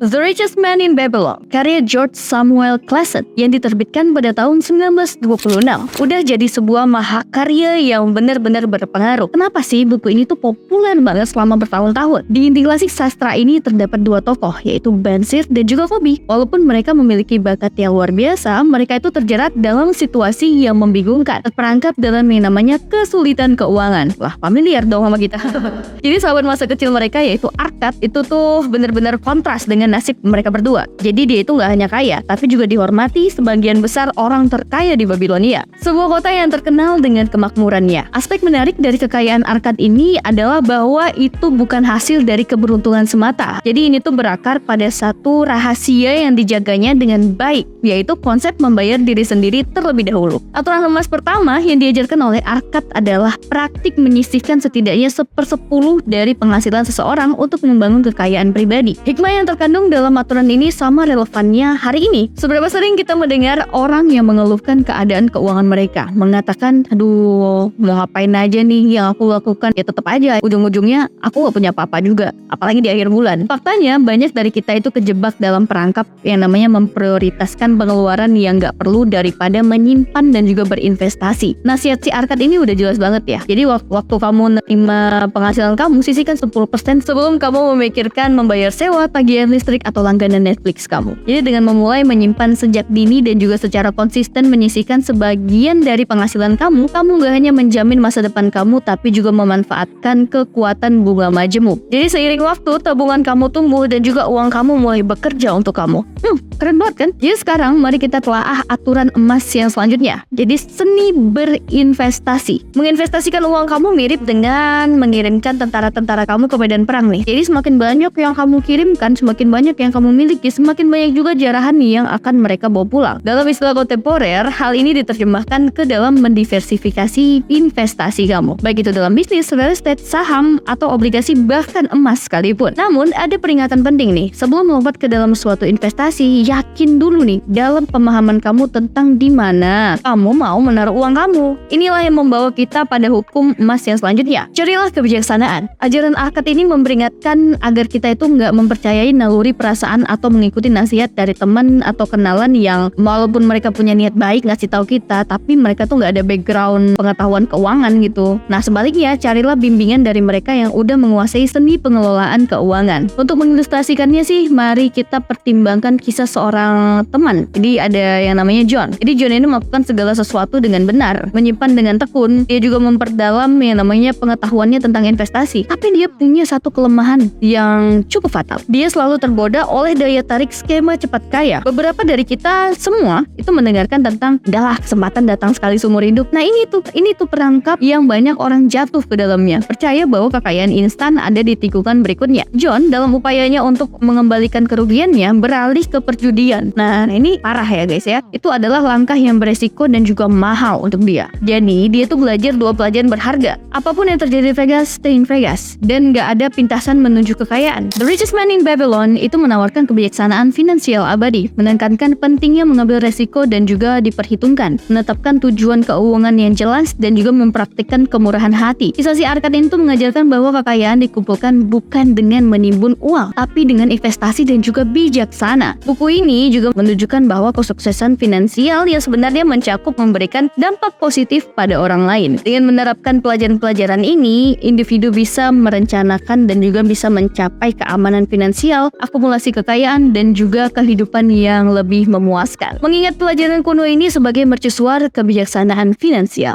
The Richest Man in Babylon, karya George Samuel Clason yang diterbitkan pada tahun 1926. Udah jadi sebuah mahakarya yang benar-benar berpengaruh. Kenapa sih buku ini tuh populer banget selama bertahun-tahun? Di inti klasik sastra ini terdapat dua tokoh, yaitu Banshee dan juga Kobe. Walaupun mereka memiliki bakat yang luar biasa, mereka itu terjerat dalam situasi yang membingungkan, terperangkap dalam yang namanya kesulitan keuangan. Wah, familiar dong sama kita. Jadi sahabat masa kecil mereka yaitu Arkad itu tuh benar-benar kontras dengan nasib mereka berdua. Jadi dia itu nggak hanya kaya, tapi juga dihormati sebagian besar orang terkaya di Babilonia, sebuah kota yang terkenal dengan kemakmurannya. Aspek menarik dari kekayaan Arkad ini adalah bahwa itu bukan hasil dari keberuntungan semata. Jadi ini tuh berakar pada satu rahasia yang dijaganya dengan baik, yaitu konsep membayar diri sendiri terlebih dahulu. Aturan emas pertama yang diajarkan oleh Arkad adalah praktik menyisihkan setidaknya 1/10 dari penghasilan seseorang untuk membangun kekayaan pribadi. Hikmah yang terkandung dalam aturan ini sama relevannya hari ini. Seberapa sering kita mendengar orang yang mengeluhkan keadaan keuangan mereka, mengatakan, aduh, mau ngapain aja nih yang aku lakukan, ya tetap aja ujung-ujungnya aku gak punya apa-apa juga, apalagi di akhir bulan. Faktanya banyak dari kita itu kejebak dalam perangkap yang namanya memprioritaskan pengeluaran yang gak perlu daripada menyimpan dan juga berinvestasi. Nasihat si Arkad ini udah jelas banget ya. Jadi waktu kamu menerima penghasilan kamu, sisihkan 10% sebelum kamu memikirkan membayar sewa, tagihan listrik, atau langganan Netflix kamu. Jadi dengan memulai menyimpan sejak dini dan juga secara konsisten menyisihkan sebagian dari penghasilan kamu gak hanya menjamin masa depan kamu, tapi juga memanfaatkan kekuatan bunga majemuk. Jadi seiring waktu, tabungan kamu tumbuh dan juga uang kamu mulai bekerja untuk kamu. Keren banget kan? Jadi sekarang mari kita telaah aturan emas yang selanjutnya. Jadi seni berinvestasi. Menginvestasikan uang kamu mirip dengan mengirimkan tentara-tentara kamu ke medan perang nih. Jadi semakin banyak yang kamu kirimkan, semakin banyak yang kamu miliki, semakin banyak juga jarahan yang akan mereka bawa pulang. Dalam istilah kontemporer, hal ini diterjemahkan ke dalam mendiversifikasi investasi kamu, baik itu dalam bisnis, real estate, saham, atau obligasi, bahkan emas sekalipun. Namun ada peringatan penting nih, sebelum melompat ke dalam suatu investasi, yakin dulu nih dalam pemahaman kamu tentang di mana kamu mau menaruh uang kamu. Inilah yang membawa kita pada hukum emas yang selanjutnya. Carilah kebijaksanaan. Ajaran Arkad ini memperingatkan agar kita itu nggak mempercayai naluri perasaan atau mengikuti nasihat dari teman atau kenalan yang walaupun mereka punya niat baik ngasih tahu kita, tapi mereka tuh nggak ada background pengetahuan keuangan gitu. Nah sebaliknya, carilah bimbingan dari mereka yang udah menguasai seni pengelolaan keuangan. Untuk mengilustrasikannya sih, mari kita pertimbangkan kisah seorang teman. Jadi ada yang namanya John. Jadi John ini melakukan segala sesuatu dengan benar, menyimpan dengan tekun. Dia juga memperdalam yang namanya pengetahuannya tentang investasi. Tapi dia punya satu kelemahan yang cukup fatal. Dia selalu tergoda oleh daya tarik skema cepat kaya. Beberapa dari kita semua itu mendengarkan tentang adalah kesempatan datang sekali seumur hidup. Nah ini tuh perangkap yang banyak orang jatuh ke dalamnya. Percaya bahwa kekayaan instan ada di tikungan berikutnya. John dalam upayanya untuk mengembalikan kerugiannya beralih ke perjudian. Nah ini parah ya guys ya. Itu adalah langkah yang beresiko dan juga mahal untuk dia. Jadi dia tuh belajar dua pelajaran berharga. Apapun yang terjadi di Vegas, stay in Vegas. Dan gak ada pintasan menuju kekayaan. The Richest Man in Babylon itu menawarkan kebijaksanaan finansial abadi, menekankan pentingnya mengambil resiko dan juga diperhitungkan, menetapkan tujuan keuangan yang jelas dan juga mempraktikkan kemurahan hati. Kisah si Arkad itu mengajarkan bahwa kekayaan dikumpulkan bukan dengan menimbun uang, tapi dengan investasi dan juga bijaksana. Buku ini juga menunjukkan bahwa kesuksesan finansial yang sebenarnya mencakup memberikan dampak positif pada orang lain. Dengan menerapkan pelajaran-pelajaran ini, individu bisa merencanakan dan juga bisa mencapai keamanan finansial, akumulasi kekayaan, dan juga kehidupan yang lebih memuaskan. Mengingat pelajaran kuno ini sebagai mercusuar kebijaksanaan finansial.